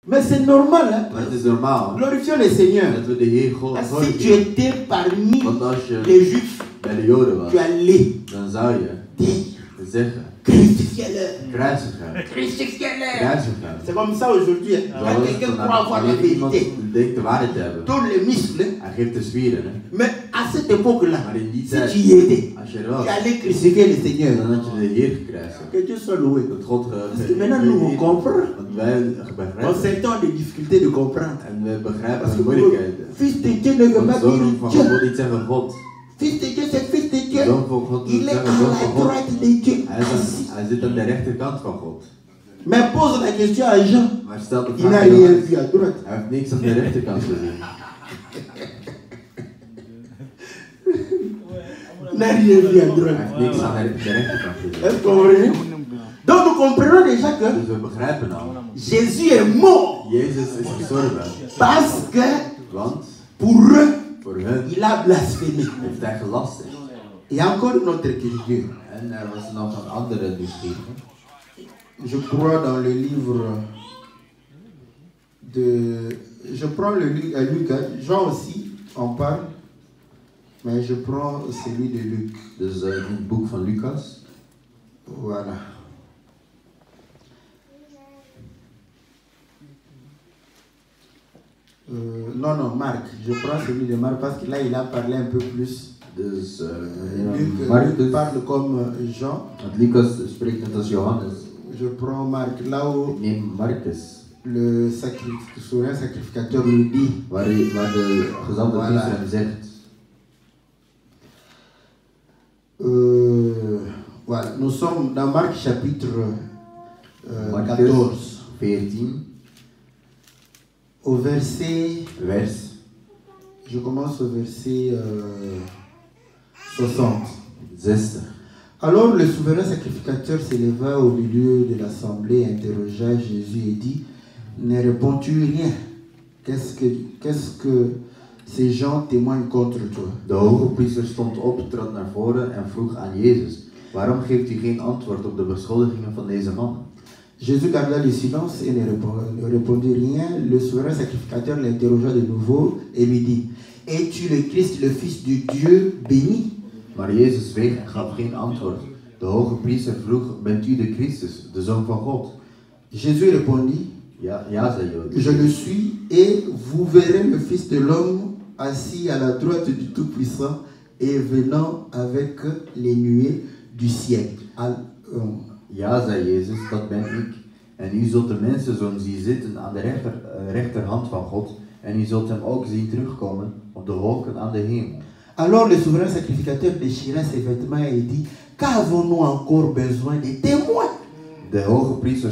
Mais c'est normal, hein? Maar het is normaal Glorifions le Seigneur. dat we de Heer God Si tu étais parmi Want als je les Juifs, bij de Joden was, tu allais dan zou je dire zeggen: crucifiez-le. kruisigen, Crucifiez-le. kruisigen. C'est comme ça aujourd'hui. Hein? Quand quelqu'un croit avoir la vérité, denkt de waarheid te hebben. donne les muscles. Hij geeft de zwieren. Hè. Mais à cette époque-là, Maar in die si tijd, tu y étais, als je er tu was, allais crucifier le Seigneur. dan had je de Heer gekruisigd. Que Dieu soit loué. Dat God Parce que maintenant nous on comprend. Want wij On begrijpen. s'étend des difficultés de comprendre. En we begrijpen Parce de que moeilijkheden. fils de Dieu ne veut Want pas de zoon dire van Dieu. God wil niet zeggen God. Fils de Dieu, c'est fils de De Dieu. zoon van God wil Il est zeggen à zoon la van God. droite de Dieu. Hij zit aan de rechterkant van God. Mais pose la question à Jean. Maar stel de Il n'a vraag aan rien Johannes. vu à droite. Hij heeft niks aan de rechterkant gezien. Il n'a rien vu à Hij droite. heeft niks aan de rechterkant gezien. Est-ce que vous comprenez? Donc nous comprenons déjà que Dus we begrijpen nou. Jésus est mort Jezus is gestorven. parce que Want pour eux, voor hun il a blasphémé. heeft hij gelastigd. Il y a encore une autre écriture. En er was nog een andere nieuwsgierig. Je crois dans le livre de... Je prends le Luc, hein. Jean aussi en parle, mais je prends celui de Luc. Dus in het boek van Lucas. Voilà. Non, Marc. Je prends celui de Marc parce que là, il a parlé un peu plus. Dus Luc Marcus, parle comme Jean. want Lucas spreekt net als Johannes. Je prends Marc là où Ik neem Marcus, le souverain sacrificateur lui dit. waar de gezamde Voilà. priester hem zegt. Voilà, nous sommes dans Marc chapitre Marcus 14, 14, au verset, je commence au verset 60. 60. Alors le souverain sacrificateur s'éleva au milieu de l'assemblée, interrogea Jésus et dit, ne réponds-tu rien? Qu'est-ce que ces gens témoignent contre toi? De hoge priester stond op, trad naar voren en vroeg aan Jezus: waarom geeft u geen antwoord op de beschuldigingen van deze man? Jésus garda le silence et ne répondit rien. Le souverain sacrificateur l'interrogea de nouveau et lui dit, es-tu le Christ, le Fils de Dieu béni? Maar Jezus zweeg en gaf geen antwoord. De hoge priester vroeg: bent u de Christus, de Zoon van God? Jésus répondit, Ja, zei Jezus. je le suis et vous verrez le Fils de l'homme assis à la droite du Tout-Puissant et venant avec les nuées du ciel. Ja, zei Jezus, dat ben ik. En u zult de mensenzoon zien zitten aan de rechterhand van God. En u zult hem ook zien terugkomen op de wolken aan de hemel. Alors le souverain sacrificateur déchira ses vêtements et dit, qu'avons-nous encore besoin de témoins? De hoge priester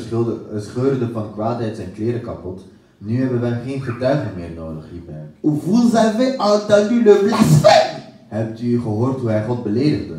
scheurde van kwaadheid zijn kleren kapot. Nu hebben wij geen getuigen meer nodig, riep hij. Vous avez entendu le blasphème? Hebt u gehoord hoe hij God beledigde?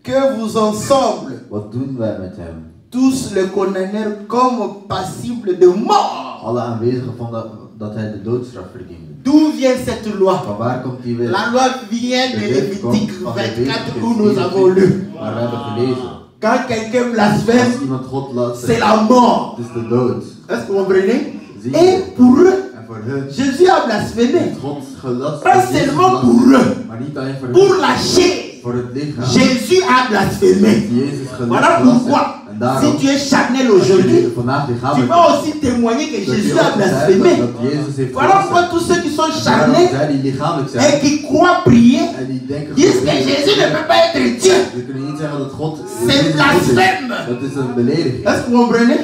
Que vous ensemble, Wat doen wij met hem? tous le condamnèrent comme passible de mort. Alle aanwezigen vonden dat hij de doodstraf verdiende. D'où vient cette loi? Van waar komt die wet? La loi vient de De wet komt Lévitique van 24 où Leviticus nous avons lu. waar we hebben gelezen. Quand quelqu'un Als blasphème, iemand God laat c'est zeggen, la mort. het is de dood. Est-ce que vous comprenez? Zie Et je? pour eux, En voor hun Jésus a blasphémé. heeft God gelast. Pas Jezus seulement gelast. pour eux, Maar niet alleen voor pour hun. la chair. Voor het lichaam. Jésus a blasphémé. Jezus Voilà gelast. pourquoi, En daarom, si tu es charnel als je aujourd'hui, vandaag tu lichamelijk vas aussi témoigner que dat je Jésus a ook blasphémé. getuigt dat Jezus heeft Voilà pourquoi gelast. tous ceux qui sont Daarom charnés zij die lichamelijk et zijn qui croient prier en die denken disent que Jésus ne peut pas être Dieu. we kunnen niet zeggen dat God C'est Jezus God blasphème. is. Dat is een belediging. Est-ce que vous comprenez?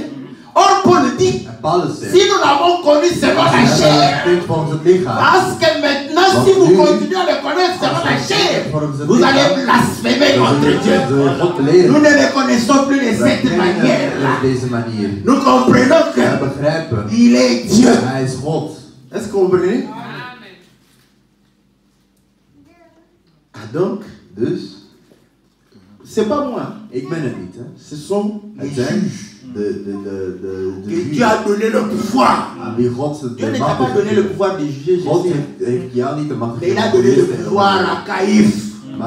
Or Paul dit, En Paulus zegt, si nous l'avons connu selon la chair, klinkt volgens het lichaam. parce que maintenant si vous continuez à le connaître selon la chair, vous allez blasphémer contre Dieu. Zul je God beledigen. Nous ne le connaissons plus de Wij cette kennen hem manière-là. op deze manier. Nous comprenons Wij que begrijpen, il est Dieu. hij is God. Est-ce que vous comprenez? Ah donc, Dus, c'est pas moi, ik ben het niet. Hè. ce sont les Het zijn juges de que Dieu a donné le pouvoir. aan wie God Dieu de ne t'a macht pas donné le heeft. pouvoir de juger God Jésus, heeft jou niet de macht mais il a gegeven om donné le Jezus te pouvoir oordelen. à Caïphe.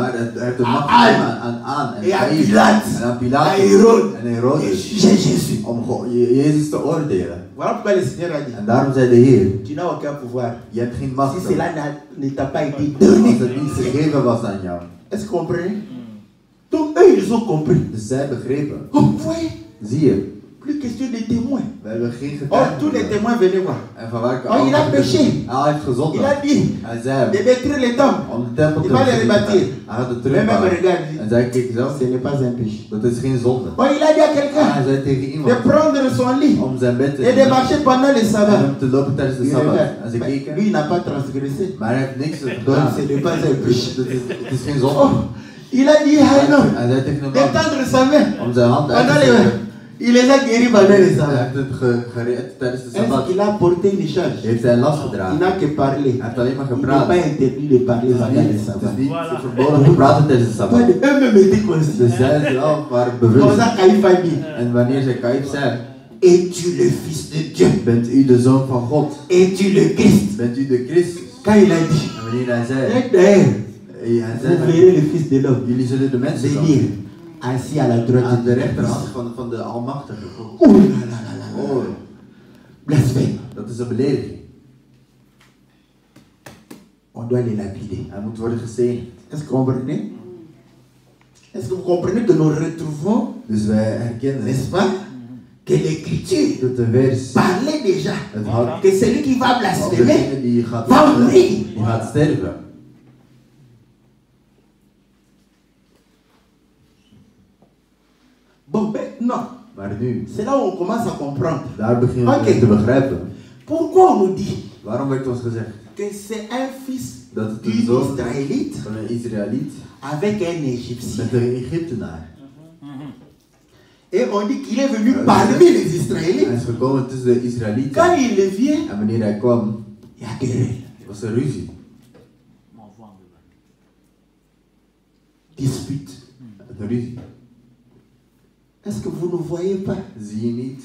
Maar hij heeft de Aan macht Anne. gegeven aan Anne en Et à Caïn Pilate. en aan À Pilatus Hérode. en Et Herodes juger Jésus. om Jezus te oordelen. Voilà pourquoi le Seigneur a dit, En daarom zei de Heer, tu n'as aucun pouvoir. je hebt geen macht. Si cela ne t'a pas été Als donné. het niet gegeven was aan jou. Est-ce que vous comprenez? Donc eux, ils ont compris. Dus zij begrepen. Oh, vous voyez, Zie je, plus question de témoins. we hebben geen Oh, getuigen. tous les témoins venaient voir. En van waar Oh, il a péché. Hij heeft gezondigd. Il a dit Hij zei de détruire les temples. om de tempel Il te va les vernietigen. rebâtir. Hij gaat het Mais même terugbouwen. regarde, En zij keek zelf, ce n'est pas un péché. dat is geen zonde. Oh, il a dit à En quelqu'un hij zei tegen de iemand prendre son lit om zijn bed te et de marcher pendant le en sabbat. hem te lopen tijdens de Il Sabbat. regarde. En ze Mais keken, lui, il n'a pas transgressé. maar hij heeft niks Donc, gedaan. ce n'est pas un péché. Het is geen zonde. Oh, il a dit à un homme Hij zei tegen een man d'étendre sa main om zijn hand uit te pendant les steken. il les a guéris pendant le Hij sabbat. heeft het gered tijdens de Est-ce Sabbat. qu'il a porté une charge? Heeft hij last Il gedragen. n'a que parlé. Hij heeft alleen maar Il n'est gepraat. pas interdit de parler pendant le Het is sabbat. niet verboden om te praten tijdens de Toi, Sabbat. eux-mêmes étaient conscients. Dus zij zelf waren Comme bewust. ça, Caïphe a dit, En wanneer zij Caïf zei, es-tu le fils de Dieu? bent u de zoon van God? Es-tu le Christ? Bent u de Christus? Quand il a dit, En wanneer hij zei, d'ailleurs, hij vous zei, verrez le fils de l'homme jullie zullen de mensen venir zien assis à la droite aan de de rechterhand van de Almachtige God. Oh là là là là. Oh, Blasphème. dat is een belediging. On doit les lapider. Hij moet worden gestenigd. Est-ce que vous comprenez? Est-ce que vous comprenez que nous retrouvons, Dus wij herkennen n'est-ce pas, que l'écriture dat de vers parlait déjà het houdt que celui qui va op blasphémer degene die gaat va mourir. die gaat sterven. Bon, maintenant, Maar nu, c'est là où on commence à comprendre. daar beginnen we Oké. te begrijpen. Pourquoi on nous dit Waarom werd ons gezegd que c'est un fils dat het d'une een zoon Israélite van een Israëliet avec un Égyptien. met een Egyptenaar. Et on dit qu'il est venu parmi les Israélites. Hij is gekomen tussen de Israëlieten. Quand il vient, En wanneer hij kwam, il y a querelle, was er ruzie. dispute. Een ruzie. Est-ce que vous ne voyez pas Zie je niet?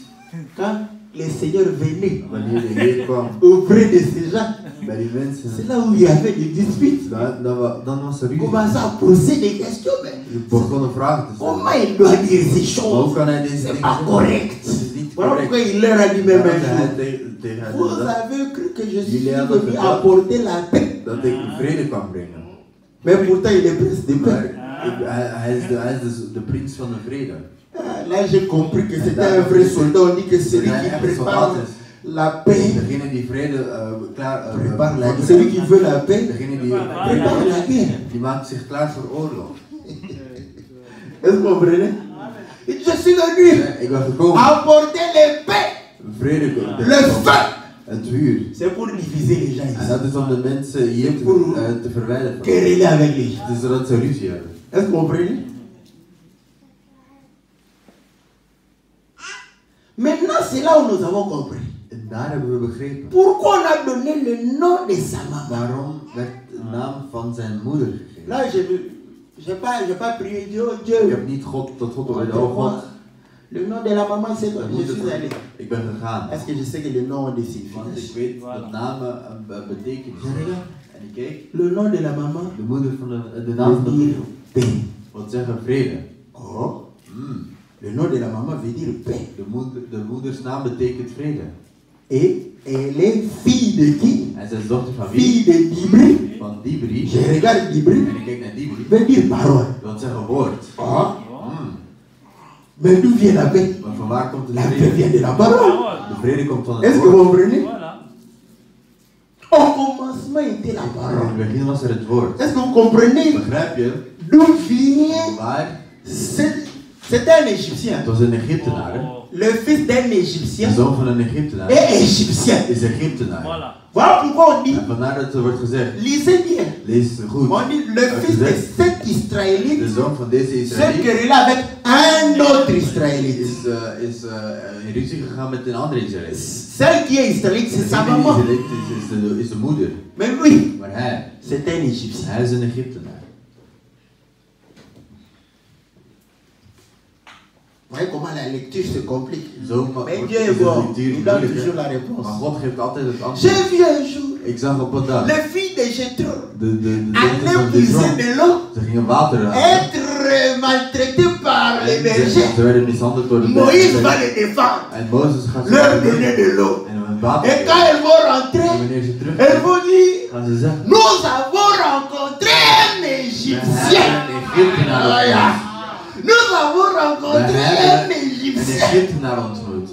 quand le Seigneur venait Wanneer de Heer kwam auprès de ces gens, bij die mensen, c'est là où il y avait des disputes. dan was er On ruzie. commence à poser des questions, mais Je begon vragen te stellen. comment il doit dire ces Hoe choses? kan hij deze C'est dingen pas doen? correct. Dat is niet Voilà correct. pourquoi il leur a dit même Daarom un zei hij jour, tegen hen vous dat- avez cru que je suis Jullie hebben venu gedacht apporter la paix. dat ik vrede kwam brengen. Mais pourtant, il est prince de Maar paix. hij is de prins van de vrede. Là, j'ai compris que c'était un vrai soldat. On dit que celui Ja, qui echt prépare soldaat is. la paix, Degene die vrede klaar prépare la guerre. Celui qui veut la paix, Degene die prépare la guerre. die maakt zich klaar voor oorlog. Est-ce que vous comprenez? Je suis venu Ja, ik ben gekomen. apporter les paix, Vrede, le feu. het vuur. C'est pour diviser les gens En ici. dat is om de mensen hier te verwijderen. Quereller avec les gens. Het is zodat ze ruzie hebben. Est-ce que vous comprenez? Maintenant, c'est là où nous avons compris. En daar hebben we begrepen. Pourquoi on a donné le nom de sa maman? Waarom werd de naam van zijn moeder gegeven? Là, je n'ai pas prié Dieu, Ik Dieu. heb niet God tot God Moi, over de God. le nom de la maman, c'est quoi? De Je moeder suis allé. van- Ik ben gegaan. Est-ce que je sais que le nom de ses Want ik filles? weet dat namen een betekenis hebben. En ik keek, Le nom de la maman de moeder van de naam van veut de dire paix. wat zeggen vrede. Oh, le nom de la maman veut dire paix. De moeders naam betekent vrede. Et elle est fille de qui? En zij is dochter van wie? Fille de Dibri. Van Dibri. Je regarde Dibri, En ik kijk naar Dibri. veut dire parole. Dat zeggen woord. Ah, mais d'où vient la paix? Maar van waar komt de La paix vrede? vient de la parole. De vrede komt van het Est-ce que vous woord. comprenez? Voilà. Au commencement était la In parole. het begin was er het woord. Est-ce que vous comprenez Begrijp je? d'où vient? Waar? C'était un Égyptien. Het was een Egyptenaar. Hè? Le fils d'un De Égyptien zoon van een Egyptenaar est égyptien. is Egyptenaar. Voilà. Voilà pourquoi on dit, En vandaar dat er wordt gezegd, lisez bien. lees het goed. On dit le fils de cet De Israélite zoon van deze se Israëliet querella avec un autre Israélite. is in ruzie gegaan met een andere Israëliet. Celle qui est Israélite, c'est sa Degene die maman. Israëliet is de moeder. Mais lui, Maar hij c'est un Égyptien. is een Egyptenaar. Vous voyez comment la lecture se complique. Zo Mais wordt Dieu est de bon. lectuur Il donne moeilijk, toujours hè. la réponse. Maar God geeft altijd het J'ai antwoord. vu un jour Ik zag op een dag les filles de Jéthro de allaient van puiser Jethro. de l'eau, Ze gingen water halen. être maltraités par les bergers. Ze werden mishandeld door de Moïse va bergers. les défendre, En Mozes gaat ze leur donner de l'eau. en hun water Et quand geven. elles vont En rentrer, wanneer ze elles terugkomen, vont dire, gaan ze zeggen: nous avons rencontré un we Égyptien. hebben een Egyptenaar ontmoet. Nous avons We rencontré un hebben een Égyptien Egyptenaar ontmoet.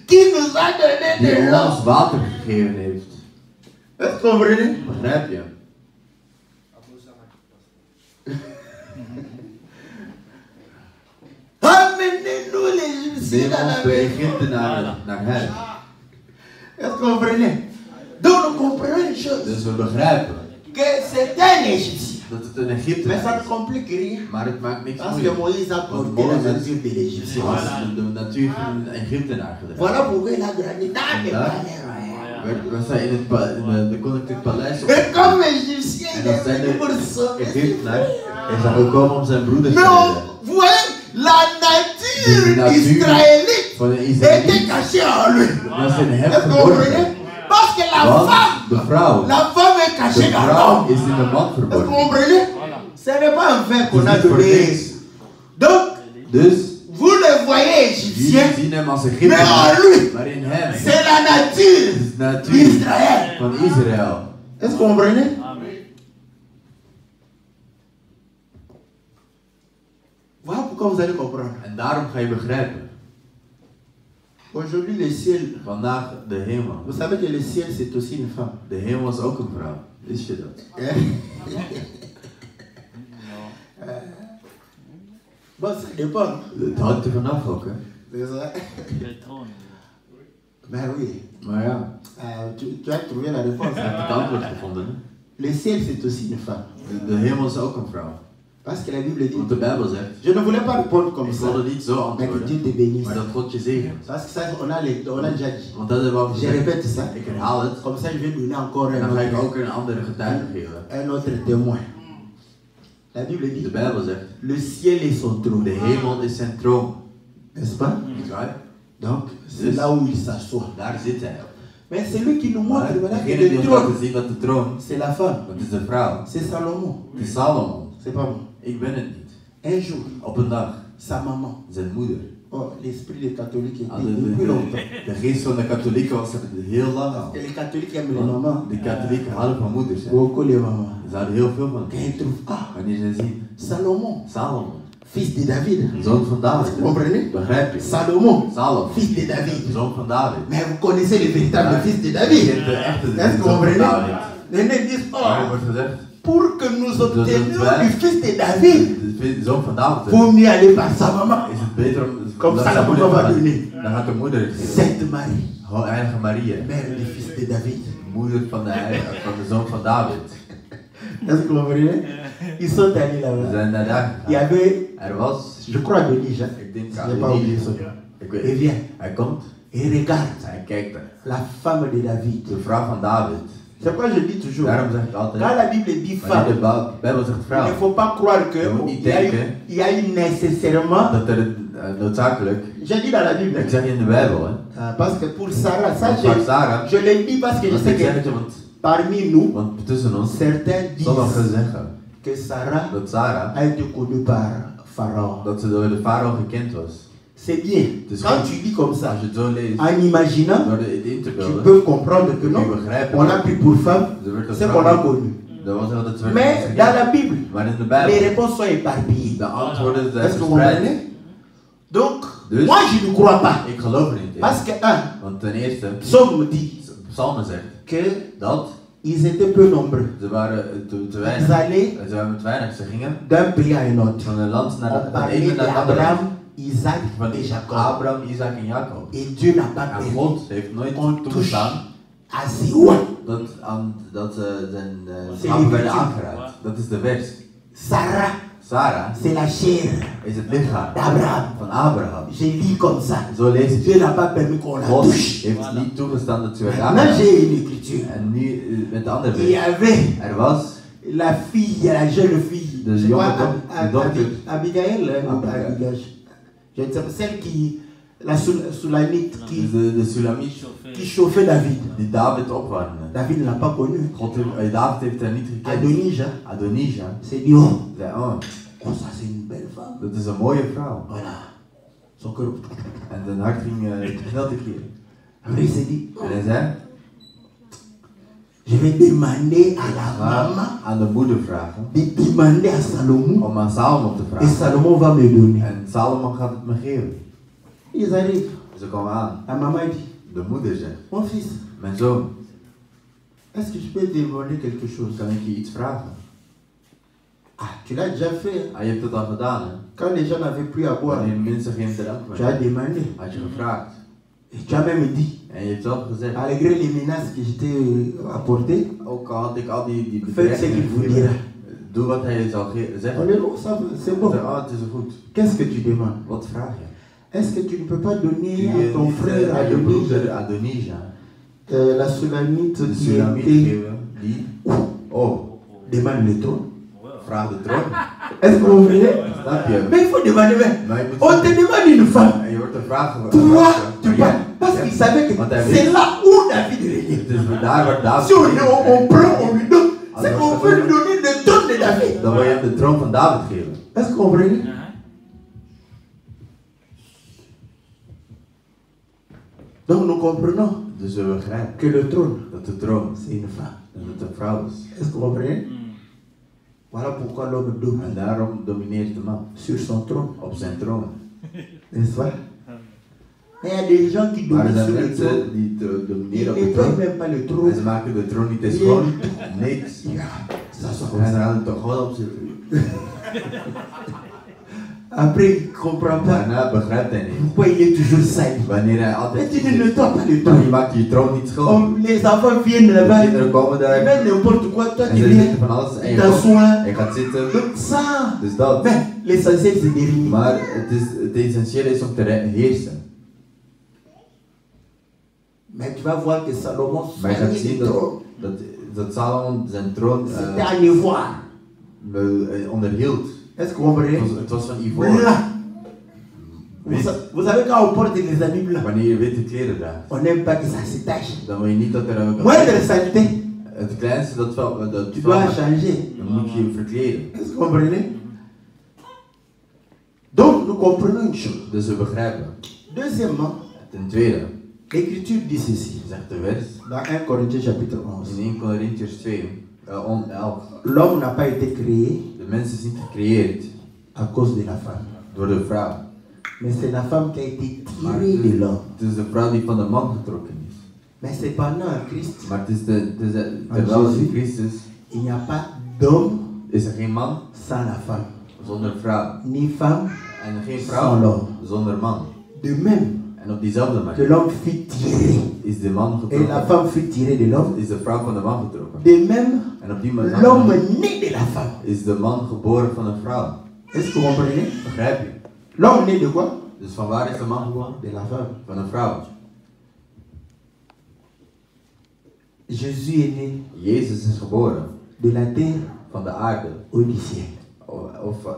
qui nous a donné Die de l'eau. ons water gegeven heeft. Est-ce que vous comprenez? Begrijp je? Amenez-nous l'Égyptien Neem dans la ons de maison. Egyptenaren naar huis. Est-ce que vous comprenez? Donc nous comprenons une chose, Dus we begrijpen que c'est un Égyptien. dat het een Mais ça Egyptenaar ne is. complique rien. Maar het maakt niks Parce que moeilijk. Moïse a porté la nature de l'Égyptien. Zoals de natuur van een Egyptenaar gedaan. Voilà pourquoi il a grandi dans le Ja. palais royal. We zijn in de koninklijk paleis op. Et comme Égyptien, En il dan est zijn venu pour de sauver ses Egyptenaar frères. is daar gekomen om zijn broeders te Mais redden. vous voyez, la nature De natuur israélite van de était Israëlieten cachée en lui. was in hem Est-ce que vous comprenez? verborgen. Parce que la Want femme, de vrouw est cachée dans l'homme. is in de man Est-ce que vous verborgen. comprenez? Ce n'est pas un fait qu'on a Het is niet voor donné. niks. Donc, Dus vous le voyez égyptien, jullie zien hem als mais Egyptenaar, en lui, maar in hem is c'est la nature de natuur d'Israël. van Israël. Est-ce que vous comprenez? Voilà pourquoi vous allez comprendre. En daarom ga je begrijpen. Aujourd'hui, le ciel, Vandaag de hemel. vous savez que le ciel, c'est aussi une femme. De hemel is ook een vrouw. Wist je dat? Bon, ça dépend. Het hangt er vanaf ook, hè? C'est ça. Ben oui. Maar ja, Tu as trouvé la réponse. je hebt het antwoord gevonden. Hè? Le ciel, c'est aussi une femme. De hemel is ook een vrouw. Parce que la Bible dit. Want de Bijbel zegt, Je ne voulais pas répondre comme ik ça. wilde niet zo Mais que antwoorden, Dieu te bénisse. maar dat God je zegent. Parce que ça, on a déjà dit. Want dat hebben we al Je gezegd. répète ça. Ik herhaal het. Comme ça, je vais donner encore En dan ga ik un ook een andere getuige geven. autre témoin. La Bible De dit. Bijbel zegt, Le ciel est son trône. de hemel is zijn troon. N'est-ce pas? Niet waar? Donc, c'est là où il s'assoit. Daar zit hij op. Mais c'est lui qui nous montre Maar maintenant que degene die le ons laat trône, zien dat de troon, c'est la femme. dat is de vrouw. C'est Salomon. Het is Salomon. C'est pas moi. Ik ben het niet. Un jour, Op een dag, sa maman. zijn moeder. Oh, l'esprit des catholiques Ah, était depuis longtemps. de geest van de katholieken was er heel lang al. Et les catholiques aiment les mamans. De katholieken houden van moeders. Hè. Beaucoup les mamans. Ze houden heel veel van. Quand ils trouvent, ah, Wanneer ze zien, Salomon, Salomon, fils de David. zoon van David. Vous comprenez? Begrijp je? Salomon, Salomon, fils de David. zoon van David. Mais vous connaissez le véritable Ja, fils de je David. kent de echte Est-ce que vous zoon van comprenez? David. Les nègres disent, Maar er oh, wordt gezegd, pour que nous obtenions Ouais. du fils de David, de zoon van David faut mieux aller par sa maman. is het beter om Comme dat ça, zijn la moeder maman va gaat. donner. Dan gaat de moeder het geven. Sainte Marie, Heilige Maria, mère du fils de David. moeder van de zoon van David. Est-ce que vous comprenez? Ils sont allés We là-bas. zijn naar daar Il y gegaan. avait, Er was, je crois, Denise, hein? ik denk Je aan n'ai pas oublié son nom. Ik Et weet, vient, hij komt, et regarde hij kijkt er. la femme de David. De vrouw van David. C'est pourquoi je dis toujours, Daarom zeg ik quand altijd, la Bible dit wanneer de femme, Bijbel zegt il vrouw, ne faut pas croire que Je moet niet il y a eu, denken il y a eu nécessairement, dat er noodzakelijk, j'ai dit dans la Bible, ik zeg in de Bijbel, hè. parce que pour Sarah, ça Want voor Sarah, je l'ai dit parce que je want sais ik zeg que het je, want parmi nous, tussen ons, certains sommigen disent zeggen que Sarah dat Sarah, a été connue par Pharaon. dat ze door de farao gekend was. C'est bien. Dus Quand goed. tu dis comme ça, Als je het zo leest, en imaginant, door het in te tu beelden, peux comprendre que kun non, je begrijpen, on a pris pour femme er werd ce een qu'on a vrouw, connu. dat was wel dat ze werd Mais gekend. dans la Bible, Maar in de les Bijbel, réponses sont éparpillées. de antwoorden zijn Est-ce que vous verspreid. comprenez? Donc, Dus, moi je ne crois pas. ik geloof er niet in. Parce que, un, Want ten eerste, Psaume dit Psalmen zegt qu'ils dat étaient peu nombreux. ze waren te Ils weinig. allaient Ze waren met weinig. Ze gingen d'un pays à un autre. van een land naar On van de parlait ene naar het andere. d'Abraham, Isaac Van et Jacob. Abraham, Isaac en Jacob. Et Dieu n'a pas En permis God heeft nooit qu'on touche toegestaan à ses oies. dat zijn C'est schapen les werden virtues. aangeraakt. Dat is de wet. Sarah, Sarah c'est la chair is het lichaam d'Abraham. van Abraham. Je lis comme ça. Zo lees ik. Dieu n'a pas permis qu'on la God touche. heeft niet toegestaan dat ze werd Maintenant, aangeraakt. j'ai une écriture. En nu met de andere Il y wet. avait Er was la fille, la jeune fille. De Je crois, jonge dochter. Abigail, hein, ou Abigail. Abigail. Je ne sais pas, celle qui la Soulamite de Sulamite qui chauffait David. die David opwarmde. David ne l'a pas connu. David heeft haar niet gekend. Adonija Adonija s'est dit, oh, zei, oh, ça c'est une belle femme. dat is een mooie vrouw. Voilà. Son cœur. En zijn hart ging snel tekeer. Après il s'est dit, En hij zei, je vais demander à la maman aan de moeder vragen de demander à Salomon om aan Salomon te et vragen. Salomon va me donner. En Salomon gaat het me geven. Ils arrivent. Ze komen aan. La maman dit, De moeder zegt, mon fils, mijn zoon, est-ce que je peux te demander quelque chose? kan ik je iets vragen? Ah, tu l'as déjà fait. Ah, je hebt het al gedaan, hè? Quand les gens n'avaient plus à boire, Wanneer mensen geen drank tu meer as demandé. had je gevraagd. Et tu as même dit, En je hebt zelf gezegd, malgré les menaces que je t'ai apportées, ook al had ik al die faites ce qu'il vous dira. doe wat hij je zal On zeggen. dit, oh, ça va, c'est Ik bon. zeg, oh, het is goed. Qu'est-ce que tu demandes? Wat vraag je? Est-ce que tu ne peux pas donner Kun à ton je frère aan je broeder Adonija, Adonija, la Soulamite de qui Sulamite était, geven, die, oh, demande le trône? vraag de troon. Est-ce que vous comprenez? Snap je? Mais il faut demander, mais Maar je moet on te demande une femme. en je wordt de vraag Toi, tu Ja. parles. Parce qu'il savait que Want hij c'est weet, là où David régnait. het is daar waar David Si on prend, on lui donne. C'est qu'on veut lui donner le trône de David. dan wil je hem de troon van David geven. Est-ce que vous comprenez? Donc nous comprenons Dus we begrijpen que le trône, dat de troon, c'est une femme. dat het een vrouw is. Est-ce que vous comprenez? Voilà pourquoi l'homme En domine daarom domineert de man sur son trône. op zijn troon. N'est-ce pas? Mais il y a des gens qui Maar er dominent zijn sur le trône. mensen die Ils domineren op ne de prennent troon. même pas le En trône. ze maken de troon niet eens Rien gewoon du tout. niks. Ja, ça soit comme En ze ça. gaan er toch gewoon op zitten. Après, il ne comprend pas Daarna begrijpt hij niet. pourquoi il est toujours sali. Wanneer hij Mais altijd tu ne dois pas le je trône. maakt je troon niet schoon. Les enfants viennent De là-bas, kinderen komen ils daar mettent n'importe quoi, toi en tu ze viens, zitten van alles en tu je t'assois. gaat zitten. Donc ça, Dus dat. mais l'essentiel c'est de régner. Maar het essentiële is om te heersen. Mais tu vas voir que Salomon Maar je gaat soignait zien le trône. dat Salomon zijn troon C'était en ivoire. onderhield. Est-ce que vous comprenez? Het was van ivoor. Blanc. Wit. Vous savez quand on porte des habits blancs, Wanneer je witte kleren draagt, on n'aime pas que ça se tache. dan wil je niet dat er ook Moindre saleté, het kleinste dat tu dois valt, changer. dan moet je je verkleden. Est-ce que vous comprenez? Donc nous comprenons une chose. Dus we begrijpen. Deuxièmement, Ten tweede, l'Écriture dit ceci. zegt de wet Dans 1 Corinthiens chapitre 11. in 1 Corinthiërs 2, 11. L'homme n'a pas été créé De mens is niet gecreëerd à cause de la femme. door de vrouw. Mais c'est la femme qui a été Maar tirée de l'homme. het is de vrouw die van de man getrokken is. Mais cependant en Christ, Maar het is terwijl Jezus. in Christus il n'y a pas d'homme is er geen man sans la femme, zonder vrouw. ni femme En geen sans vrouw l'homme. zonder man. De même En op diezelfde que manier l'homme fut tiré is de man et la getrokken. femme fut tirée de l'homme, Is de vrouw van de man getrokken. de même En op die manier l'homme né de la femme. is de man geboren van een vrouw. Est-ce que vous comprenez? Begrijp je? L'homme né de quoi? Dus van waar is de man geboren? De la femme. Van een vrouw. Jésus est né Jezus is geboren de la terre van de aarde. au ciel. Of van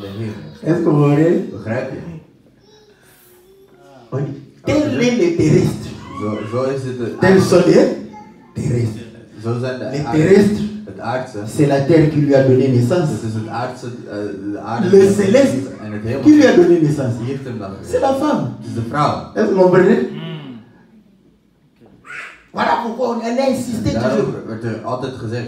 de hemel. Est-ce que vous comprenez? Begrijp je? On dit, tel est le terrestre. Zo is het de Tel sont les terrestres. Zo zijn Les de terrestres, het aardse. c'est la terre qui lui a donné naissance. Het is het aardse, de aarde Le céleste en het qui lui a hemel. donné naissance. Die heeft hem dan C'est gegeven. la femme. Het is de vrouw. Est-ce que vous comprenez? Voilà pourquoi on a insisté En daarom toujours. werd er altijd gezegd,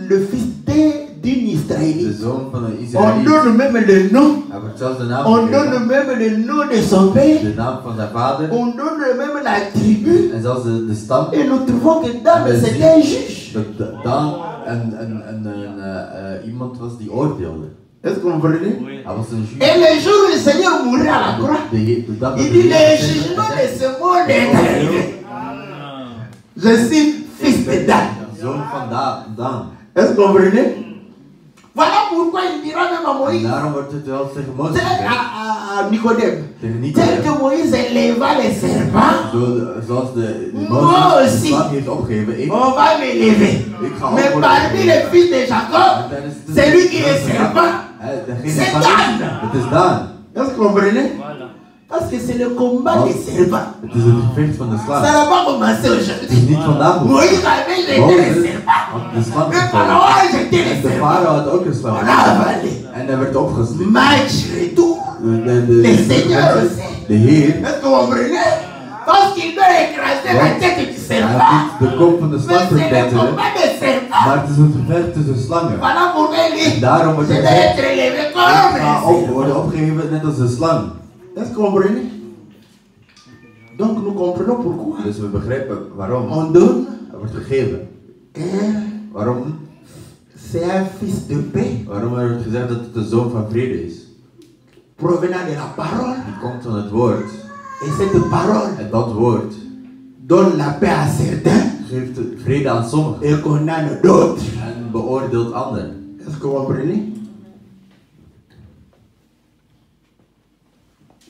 Le fils d'une de Israélite. zoon van een On Israëliet. donne même le nom. Hij wordt zelfs de naam On gegeven. donne même le nom de son père. De naam van zijn vader. On donne même la tribu. En zelfs de stam. Et nous trouvons que Dan, En we c'était zien un juge. dat Dan iemand was die oordeelde. Est-ce que vous comprenez? Hij was een Et juge. le jour où le Seigneur mourra à la croix, De dag dat il de dit le Heer jugement de gezegd, ce monde est arrivé. Je suis fils de Dan. zoon van Dan. Est-ce que vous comprenez? Voilà pourquoi il dira même à En Moïse, daarom wordt het wel tegen Mozes tel gezegd. à Nicodème, Tegen tel Nicodem. que Moïse éleva les serpents, Zoals de Moi Mozes aussi. de slang heeft opgegeven. Ik on va m'élever. ga Mais ook parmi les fils de Jacob, c'est lui qui est serpent. Degene C'est van Dan. Het is Dan. Est-ce que vous comprenez? Voilà. Parce que c'est le combat des serpents. Het is het gevecht van de Ça slang. n'a pas commencé Het is aujourd'hui. niet vandaag begonnen. Moïse avait jeté les Mozes serpents. had de slang Le gevallen. pharaon a jeté les En de serpents. farao had ook een slang On a gevallen. avalé. En hij werd opgeslikt. Match, retour. De Les seigneurs aussi. de Heer, Est-ce que vous comprenez? Parce qu'il doit écraser la tête du hij serpent. moet de kop van de Mais slang c'est le verpletteren. combat des serpents. Maar het is een gevecht tussen slangen. Voilà pourquoi il dit, Daarom wordt je hij vais gezegd, être élevé ik comme ga un serpent. worden opgegeven net als een slang. Est-ce que vous comprenez? Donc nous comprenons pourquoi. Dus we begrijpen waarom. On donne Er wordt gegeven. et Waarom? c'est un fils de paix Waarom er wordt gezegd dat het de zoon van vrede is? provenant de la parole. Die komt van het woord. Et cette parole En dat woord donne la paix à certains geeft vrede aan sommigen. et condamne d'autres. En beoordeelt anderen. Est-ce que vous comprenez?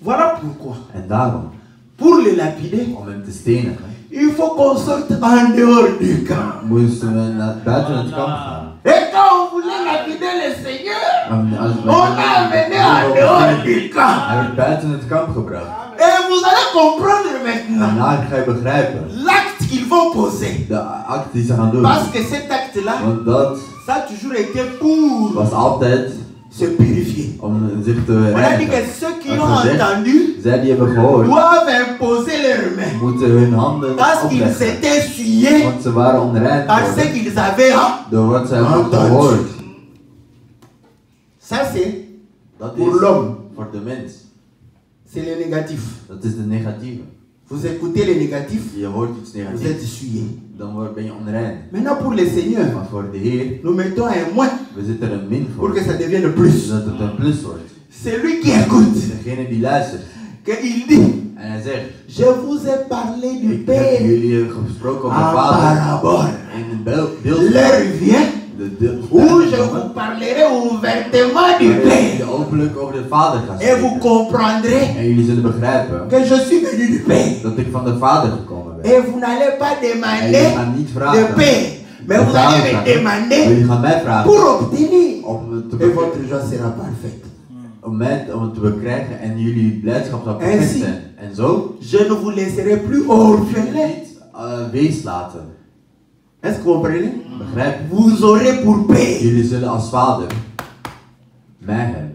Voilà pourquoi. En daarom, Pour le lapider, om hem te stenigen, il faut qu'on sorte en dehors du camp. moesten we buiten het kamp gaan. Et quand on voulait lapider le Seigneur, En als we- on l'a amené en dehors du camp. Hij werd buiten het kamp gebracht. Et vous allez comprendre En maintenant daar ga je begrijpen. l'acte qu'ils vont poser. De acte die ze gaan doen. Parce que cet acte-là, Want dat ça a toujours été pour was altijd se purifier. om zich te On a dit que reinigen. ceux qui Dat l'ont gezegd, entendu zij die hebben gehoord, doivent imposer leurs mains. moeten hun handen Parce qu'ils opleggen. s'étaient souillés Want ze waren onrein par ce geworden qu'ils avaient. door wat ze hebben Entendu. gehoord. Ça, c'est Dat pour is l'homme. voor de mens. C'est le négatif. Dat is de negatieve. Vous écoutez le négatif, Je hoort iets vous êtes negatiefs, souillé. ben je onrein. Maintenant, pour le Seigneur, Maar voor de Heer, nous mettons un moins we zetten er een min pour voor, que ça devienne plus. zodat het een plus wordt. Celui qui écoute, Degene die luistert qu'il dit, en hij zegt, je vous ai parlé du ik heb Père jullie gesproken over de en Vader parabole. in een beeld. L'heure vient où je vous parlerai ouvertement du waarin je Père. openlijk over de Vader gaat Et vous spreken. comprendrez En jullie zullen begrijpen que je suis venu du Père. dat ik van de Vader gekomen ben. Et vous n'allez pas En jullie demander gaan niet le vragen. Père, mais vous allez me Maar demander jullie gaan mij vragen pour obtenir. om het te Et bekrijgen. votre joie sera parfaite. Om het te bekrijgen en jullie blijdschap zal perfect Ainsi. zijn. En zo Je ne vous laisserai plus zullen orphelin. jullie niet wees laten. Est-ce que vous comprenez? Begrijp? Vous aurez pour Père. Jullie zullen als vader mij hebben.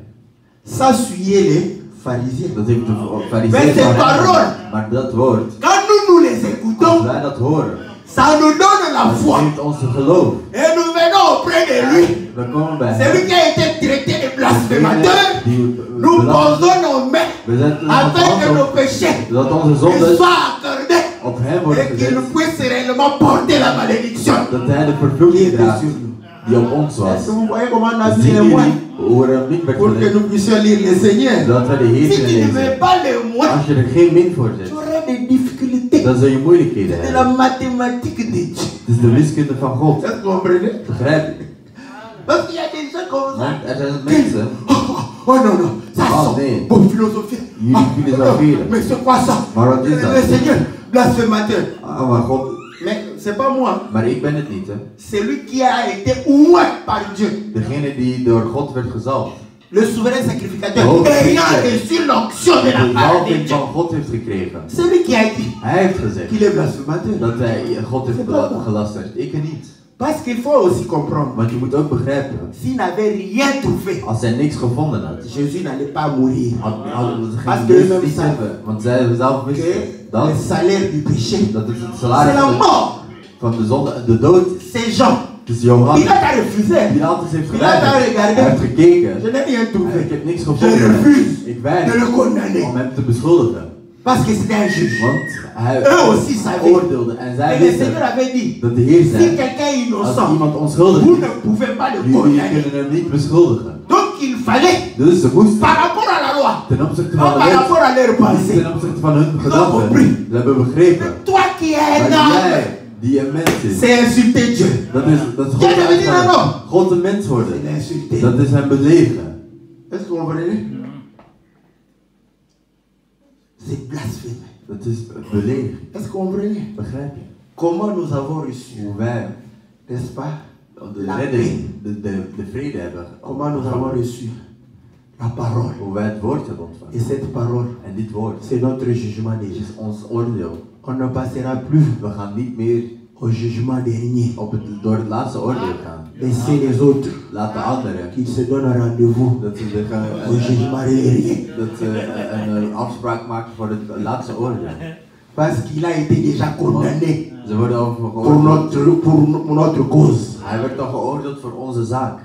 Ça souillait les pharisiens. Dat heeft de Maar fariseeën c'est van hen parole. gedaan. Maar dat woord, Quand nous les als écoutons, wij dat horen, ça nous donne la dat foi. geeft ons een geloof. Et nous venons auprès de lui. We komen bij Celui hem. qui a été traité de blasphémateur, Die nous posons nos mains we zetten onze afin que hand nos op, péchés zodat onze nous zonden soient accordés op hem worden et qu'il gezet. puisse réellement porter la malédiction. Dat hij de vervloeking draagt die op ons was. Est-ce que vous voyez comment on a mis Zien les moyens jullie hoe er een min werd pour que gelegd, nous puissions lire le Seigneur? zodat wij de Heer Si kunnen tu ne mets lezen? pas les moyens, Als je er geen min voor tu zet, auras des difficultés. dan zul je moeilijkheden C'est de la hebben. mathématique de Dieu. Het is de wiskunde van God. Est-ce que vous comprenez? Begrijp je? Parce qu'il y a des gens comme ça. Want er zijn mensen, Oh non, non, ça Oh, sent nee. pour philosopher. Jullie filosoferen. Mais c'est quoi ça? Maar wat is dat? Le Seigneur, blasphémateur. oh maar God, Mais c'est pas moi. maar ik ben het niet hè. C'est lui qui a été oint par Dieu. Degene die door God werd gezalfd. Le souverain sacrificateur. Oh, Ayant Dieu. reçu l'onction de la De part de zalving Dieu. van God heeft gekregen. C'est lui qui a dit Hij heeft gezegd qu'il est blasphémateur. dat hij God heeft C'est pas moi. gelasterd. Ik niet. Parce qu'il faut aussi comprendre. Want je moet ook begrijpen, S'il n'avait rien trouvé, als hij niks gevonden had, Jésus n'allait pas mourir. hadden ze Parce geen que Jezus eux-mêmes niet savent hebben. Want zij zelf Que wisten dat, le salaire du péché, dat het het c'est salaris la mort. van de zonde, de dood, Ces gens, dus Johannes, Pilate a refusé. Pilatus heeft Pilatus a geleid. Hij regardé. heeft gekeken. Je n'ai rien Ik trouvé. heb niks Je gevonden. refuse Ik de weinig le condamner. om hem te beschuldigen. Parce que c'était un juge. Want hij Eux aussi savaient. oordeelde en Et zij le wisten Seigneur avait dit, dat de Heer si zei, quelqu'un est als innocent, iemand onschuldig vous is, ne pouvez pas le jullie condamner. kunnen hem niet beschuldigen. Donc il fallait, Dus ze moesten par rapport à la loi, ten opzichte non van de par wet, rapport à leur pensée, ten opzichte van hun gedachten, compris. ze hebben begrepen. toi qui es un Maar homme, jij, die een mens is, c'est insulter Dieu. dat is God Jij bent niet een homme. God een mens worden. C'est l'insulter. Dat is hem beledigen. Est-ce que vous comprenez? C'est blasphémé. Dat is beledigen. Est-ce que vous comprenez? Begrijp je? Comment nous avons reçu, Hoe wij n'est-ce pas? de La redding, de vrede hebben. Comment nous avons reçu la parole. hoe wij het woord hebben ontvangen. Et cette parole, En dit woord c'est notre jugement déjà. is ons oordeel. On ne passera plus We gaan niet meer au jugement dernier. door het laatste oordeel gaan. Laissez les autres Laat de anderen qui se donnent un rendez-vous dat ze au jugement dernier. een afspraak maken voor het laatste oordeel. Parce qu'il a été déjà condamné Ze worden over pour geoordeeld. pour notre cause. Hij werd al geoordeeld voor onze zaak.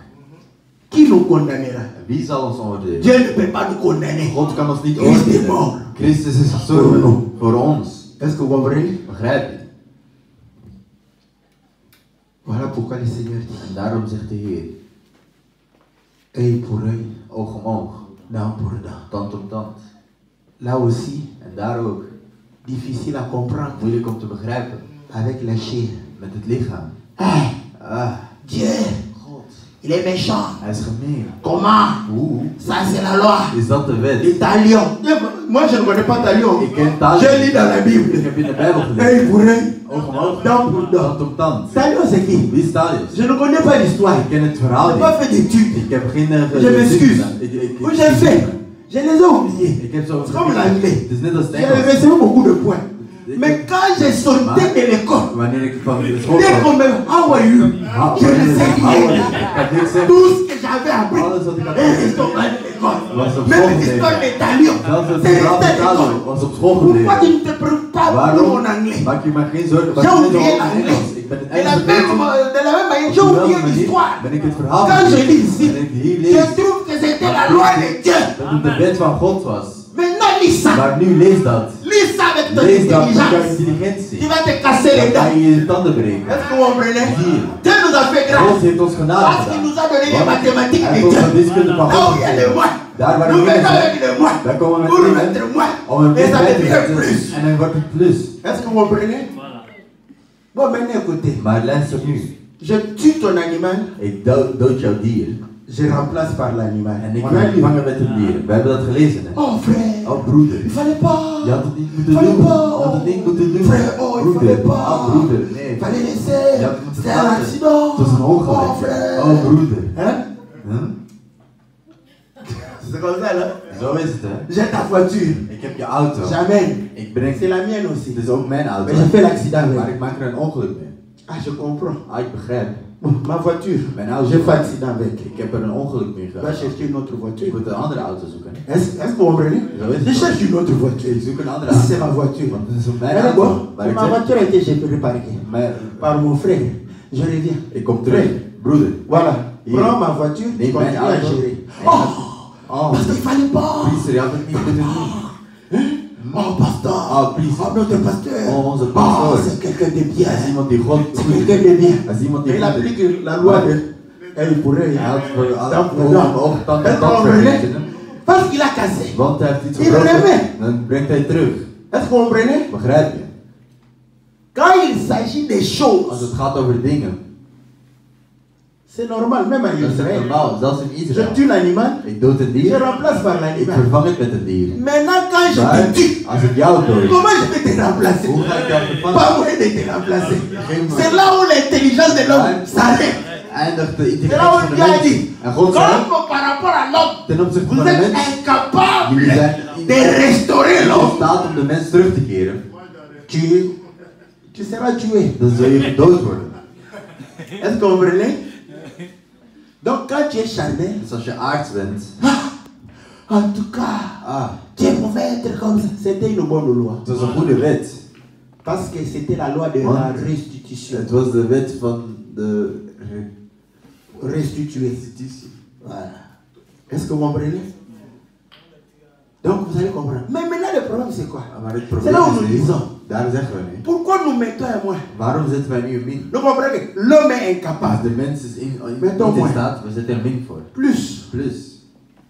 Qui nous condamnera? En wie zal ons oordelen? Dieu ne peut pas nous condamner. God kan ons niet Christ est oordelen. mort. Christus is gestorven voor ons. Est-ce que vous comprenez? Begrijp je? Voilà pourquoi le Seigneur dit En daarom zegt de Heer, œil pour œil, oog om oog, dent pour dent. tand om tand. Là aussi, En daar ook, difficile à comprendre moeilijk om te begrijpen, avec la chair. met het lichaam. Ah, Dieu, God, il est méchant. hij is gemeen. Comment? Hoe? Ça, c'est la loi. Is dat de wet? Les talions. Moi, je ne connais pas talion. Ik ken taal. Je lis dans la Ik Bible. heb in de Bijbel gelezen. Œil pour œil, Oog om oog, dent pour dent. tand om tand. Talion, c'est qui? Wie is Thalius? Je ne connais pas l'histoire. Ik ken het Je verhaal n'ai pas niet. fait d'études. Ik heb geen... Je m'excuse. Où j'ai fait? Je les ai oubliés. Ik heb zo... C'est comme l'anglais. Het is net als het J'ai Engels. reçu beaucoup de points. Mais quand j'ai sorti de l'école, Wanneer ik van de school dès kwam, qu'on me how are you? Je ne sais rien. Tout ce que j'avais appris alles wat ik had est geleerd, resté à l'école. was op Même school l'histoire gebleven. des talions, Zelfs het c'est verhaal resté à van Thalion l'école. was op school Pourquoi gebleven. tu ne te préoccupes pas pour Waarom mon anglais? maak je me geen zorgen? J'ai oublié l'anglais. Ik ben het De la Engels même vergeten. manière, j'ai oublié l'histoire. Ben ik het verhaal Quand je lis ici, ben ik hier je lees trouve que c'était la loi de Dieu. dat het de wet van God was. Maintenant, lis ça. Maar nu lees dat. Lis ça avec ton Lees dat met jouw intelligence. intelligentie. Tu vas te casser les Dan ga dents. je je tanden breken. Est-ce que vous comprenez? Hier. Dieu nous a fait God grâce. heeft ons genade Parce qu'il gedaan. nous a donné les Want mathématiques hij de heeft ons Dieu. de wiskunde van Là où God il y a gegeven. le moins, Daar waar nous we venons zijn, avec le moins. daar komen we Pour nous met mettre min moins. om een Et min ça bij te devient zetten. plus. En dan wordt het plus. Est-ce que vous comprenez? Bon, maintenant écoutez. Maar luister nu. Je tue ton animal, Ik dood jouw dier. je remplace par l'animal. En ik On a wil lu. vervangen met een dier. We hebben dat gelezen. Hè? Oh frère, Oh broeder. il fallait pas. Je had het niet moeten Fallait doen. pas. Je had het niet moeten doen. Frère, oh, il Broeder. fallait pas. Oh broeder. Nee. Il fallait laisser. Je had het moeten C'est un laten. accident. Het was een Oh ongeluk. frère. Oh broeder. Hein? Huh? C'est comme ça là. Zo is het hè. J'ai ta voiture. Ik heb je auto. J'amène. Ik breng. C'est la mienne aussi. Het is ook mijn auto. Mais j'ai fait l'accident Maar avec. ik maak er een ongeluk mee. Ah, je comprends. Ah, ik begrijp. Bon, ma voiture. Mijn auto. J'ai fait accident avec. Ik heb er een ongeluk mee Je dois gedaan. chercher une autre Ik voiture. moet een andere auto zoeken. Hè. Est-ce que vous comprenez? Zo is Je het. cherche une autre voiture. Ik zoek een andere Ça, auto. c'est ma voiture. Want het is ook mijn Mais auto. bon, Maar ik ma zeg, voiture a été réparée maar par mon frère. Je reviens. ik kom terug. Broeder. Voilà. Hier. Prends ma voiture, tu Neem mijn continues à auto. gérer. En Oh, Oh, parce qu'il fallait pas. priester, je had het niet moeten doen. Oh, pasteur. Oh, priester. Oh, notre pasteur. Oh, onze Oh, pastor. c'est quelqu'un de Hij is bien. iemand die God C'est goed quelqu'un is. de bien. Hij is iemand die Mais il goed is. applique la loi de. Et il pourrait. Hij had voor alle Donc, oog, tand en Est-ce tand qu'on comprenait? vergeten. Parce qu'il a cassé. Want hij heeft iets Il gebroken. remet. Dan brengt hij terug. Est-ce que vous comprenez? Begrijp je? Quand il s'agit des Als choses, het gaat over dingen. c'est normal, même en Dat is Israël. normaal, zelfs in Je Israël. tue l'animal, Ik dood een je dier. remplace par Ik l'animal. vervang het met een dier. Maintenant, quand je Maar te tue, als ik jou dood, comment je vais te remplacer? hoe ga ik jou vervangen? Pas moyen de te remplacer. C'est là où l'intelligence de l'homme s'arrête. Eindigt de C'est là où intelligentie van de Dieu a mens. dit, En God zei, comme par rapport à l'homme, ten opzichte vous van de êtes mens, incapable jullie zijn de restaurer in l'homme. staat om de mens terug te keren. Tu seras tué. Dan zul je gedood worden. Est-ce que vous comprenez? Donc quand tu es charnel, Dus als je aards bent, en tout cas, Dieu pouvait être comme ça. C'était une bonne loi. het was een goede wet. Parce que c'était la loi de la Want restitution. het was de wet van de Restituer. restitutie. Voilà. Est-ce que vous comprenez? Donc vous allez comprendre. Mais maintenant le problème c'est quoi? Maar het C'est là où nous probleem is nu, disons. daar zeggen we nu. Pourquoi nous mettons un moins? Waarom zetten wij nu een min? Nous comprenons que l'homme est Als incapable. de mens is Met niet een in staat, we zetten een min voor. Plus. Plus.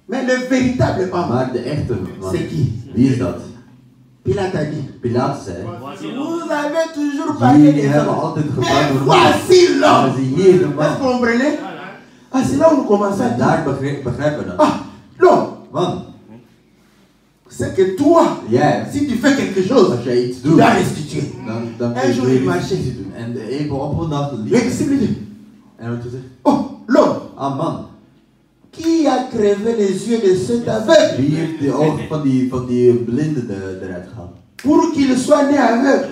Mais le véritable homme, Maar de echte man, c'est qui? wie is dat? Pilate a dit. Pilatus zei, Vous avez toujours parlé jullie des hebben hommes. altijd Mais gepraat over voici Maar l'homme. zie hier de Est-ce que man. vous comprenez? Ah, c'est là où nous commençons à En dire. daar begrijpen we dat. Ah, non. Man, C'est que toi, jij, si tu fais quelque chose, als jij iets tu doet, dois restituer. dan Un kun jour, je il iets marchait. doen. En even op een dag liep. L'exclusivité. En wat je zegt, Oh, l'homme. ah man, Qui a crevé les yeux de cet aveugle? Wie heeft de ogen van die blinde eruit gehaald? Pour qu'il soit né aveugle.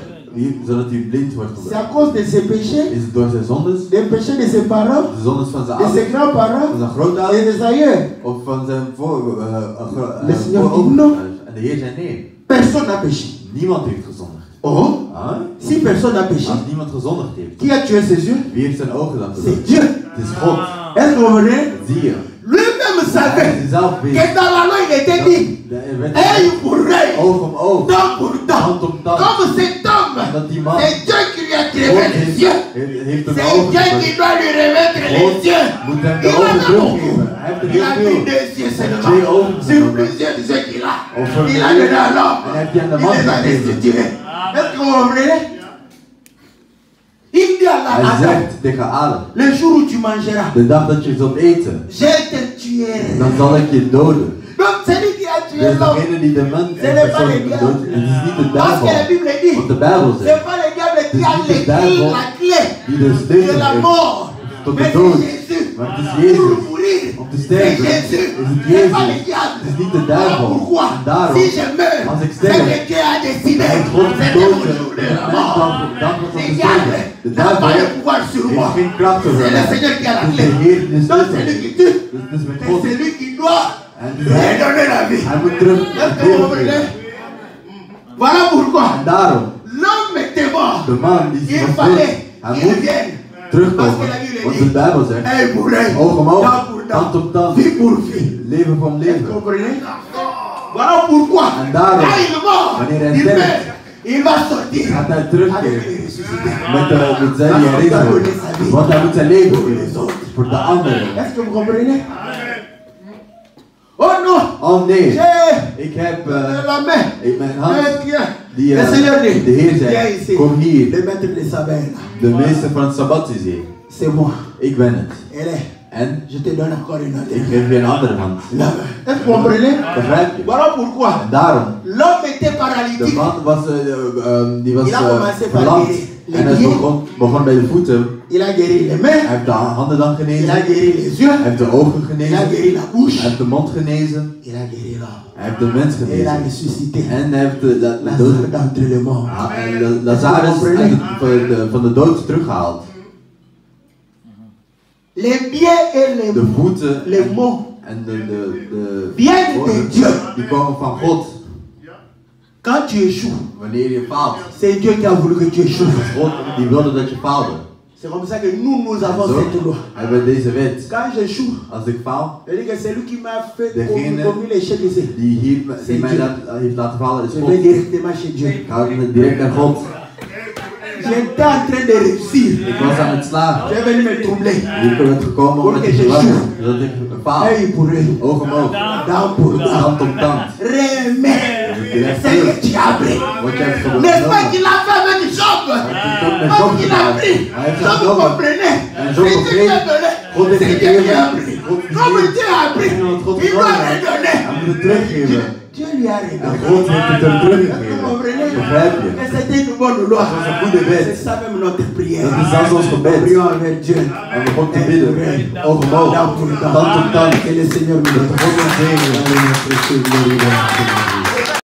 Zodat hij blind wordt C'est à geworden. cause de ses péchés, Is het door zijn zondes? des péchés de ses parents, De zondes van zijn de ses ouders? grands-parents Van zijn et grootouders? des aïeux. Of van zijn Le Seigneur dit voorouders? non. En de Heer zei nee. Personne n'a péché. Niemand heeft gezondigd. Oh, Ah? si personne n'a péché, Als niemand gezondigd heeft, qui a tué ses yeux? wie heeft zijn ogen dan C'est gezondigd? Dieu. Het is God. Est-ce que vous comprenez? Zie je. Lui-même Hij savait is zelf que weet. dans la loi il était dit Er werd œil pour œil, oog om oog, dent pour dent. tand om tand. Comme cet homme, Dat die man c'est Dieu qui lui a God crevé les yeux. heeft hem de C'est ogen Dieu qui gegeven. doit lui remettre les God yeux. moet hem de Il ogen en a beaucoup. teruggeven. Hij heeft er Il a heel pris veel. 2 yeux Twee seulement. ogen Sur genomen. plusieurs yeux qu'il a. Over Il a donné à l'homme. En hij heeft die aan de Il man les a gegeven. restitués. Est-ce que vous comprenez? Il dit à Hij Adam, zegt tegen Adam, le jour où tu mangeras, de dag dat je zult eten, je te tuerai. dan zal ik je doden. Donc celui qui a tué Dus l'homme, degene die de man Ce n'est pas le persoonlijk diable. dood, het is niet de parce que la duivel. Bible dit, Want de Bijbel c'est zegt, pas le diable qui Dus a niet de les duivel la clé die de de sleutel la heeft mort. tot de Mais dood. c'est Jésus. Maar het is Pour Jezus. mourir, Om te c'est sterven Jésus. is het C'est pas le Jezus. diable. Het is niet de duivel. Pourquoi? En daarom, Si je meurs, als ik c'est sterf, que Dieu a décidé. heeft God C'était gekozen. mon jour de la Dan mort. wordt Le het diable sterven. De n'a pas duivel le pouvoir sur moi. heeft geen kracht over C'est le mij. Seigneur qui a la Het is clé. de Heer die de Donc sleutel c'est lui heeft. qui tue. Dus het is met Et God. c'est lui qui doit En hij redonner la vie. moet terug Est-ce que vous comprenez? Voilà pourquoi En daarom, l'homme était mort. de man die Il was dood, fallait hij qu'il moet revienne. terugkomen. Want de Bijbel zegt, Œil pour œil, oog om oog, dent pour tand dent, om tand, vie pour vie. leven voor Vous leven. comprenez? Voilà pourquoi, En daarom, quand il meurt, wanneer hij il sterft, meurt, il va sortir gaat hij avec terugkeren les ressuscités. met zijn herinnering. Want hij moet zijn leven geven voor de anderen. Est-ce que vous comprenez? Oh non! Oh nee, J'ai ik heb la main. in mijn hand Un pied. die Le Seigneur dit, de Heer viens zei, ici. kom hier, Le maître de sabbat, de meester van het Sabbat is hier. c'est moi. Ik ben het. Elle est. En Je te donne encore une autre. ik geef je een andere hand. La main. Est-ce que vous comprenez? Begrijp je? Voilà pourquoi En daarom, l'homme était de paralytique. man was, die was Il a commencé par verlamd. les En hij pieds. begon bij de voeten. Il a guéri les mains. Hij heeft de handen dan Il genezen. a Hij guéri les yeux. heeft de ogen Il a genezen. guéri la Hij bouche. heeft de mond genezen. Il a guéri l'homme. Hij heeft de mens Et il a genezen. ressuscité. En hij heeft de Lazare d'entre les morts. Lazarus van de dood teruggehaald. Les pieds et De voeten les mots en de viennent de woorden, Dieu. die komen van God. Quand tu échoues, Wanneer je faalt. c'est Dieu qui a voulu que tu échoues. God die wilde dat je faalde. C'est comme ça que nous avons Zo cette loi. hebben we deze wet. Quand j'échoue, Als ik faal, je dis que c'est lui qui m'a fait Degene commis l'échec ici. die mij heeft laten falen is Je God. vais directement chez Dieu. Ik ga direct naar God. J'étais en train de réussir. Ik was aan het slagen. Tu es venu me troubler. Ik ben gekomen omdat ik was, dat ik faal. Œil pour œil, Oog om oog. dent pour dent. Tand om tand. Remets. C'est que tu as pris. Wat jij hebt N'est-ce pas genomen. qu'il a fait avec Job? Parce qu'il a pris. Hij heeft Donc vous genomen. comprenez. En C'est zo Dieu qui a donné. God heeft C'est Dieu qui a gegeven. pris. God heeft Comme gegeven. Dieu a pris, En wat God il doit genomen heeft, redonner. hij moet het teruggeven. Dieu lui a En redonné. God heeft het hem Vous teruggegeven. comprenez? Begrijp je? Et c'était une bonne loi. Dat is een goede C'est wet. ça même notre prière. Dat is zelfs ons gebed. Prions avec Dieu. En we God te bidden. Oog om oog. Dent pour dent. Tand om tand. Que le Seigneur nous Dat de God ons zegene. donne.